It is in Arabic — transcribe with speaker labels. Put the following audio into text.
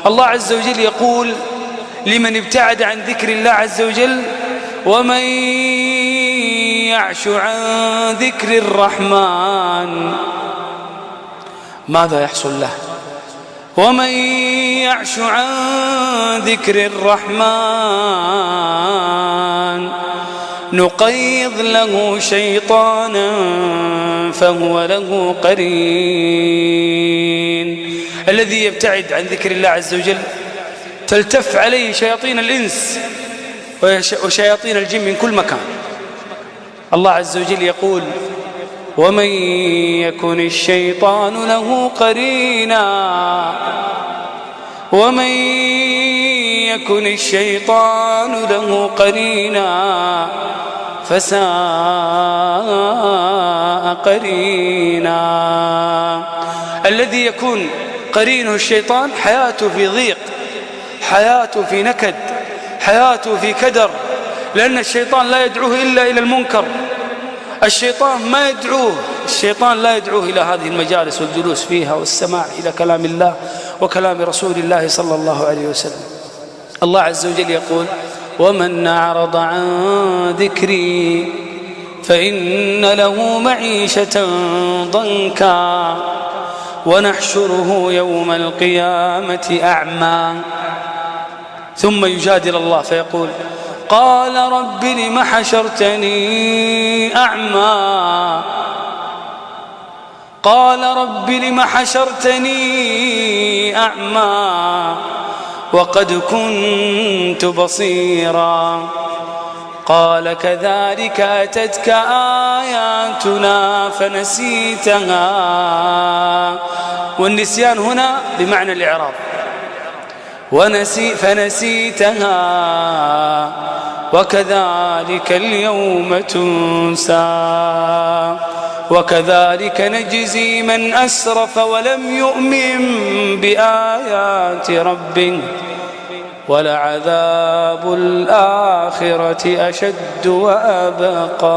Speaker 1: الله عز وجل يقول لمن ابتعد عن ذكر الله عز وجل: ومن يعش عن ذكر الرحمن ماذا يحصل له؟ ومن يعش عن ذكر الرحمن نقيض له شيطانا فهو له قرين. الذي يبتعد عن ذكر الله عز وجل تلتف عليه شياطين الإنس وشياطين الجن من كل مكان. الله عز وجل يقول: ومن يكن الشيطان له قرينا ومن يكن الشيطان له قرينا فساء قرينا. الذي يكون قرينه الشيطان حياته في ضيق، حياته في نكد، حياته في كدر، لأن الشيطان لا يدعوه إلا إلى المنكر. الشيطان لا يدعوه إلى هذه المجالس والجلوس فيها والسماع إلى كلام الله وكلام رسول الله صلى الله عليه وسلم. الله عز وجل يقول: ومن أعرض عن ذكري فإن له معيشة ضنكا ونحشره يوم القيامة أعمى. ثم يجادل الله فيقول: قال رب لم حشرتني أعمى قال رب لم حشرتني أعمى وقد كنت بصيرا. قال: كذلك أتتك آياتنا فنسيتها. والنسيان هنا بمعنى الإعراض. فنسيتها وكذلك اليوم تنسى وكذلك نجزي من أسرف ولم يؤمن بآيات ربه ولعذاب الآخرة أشد وأبقى.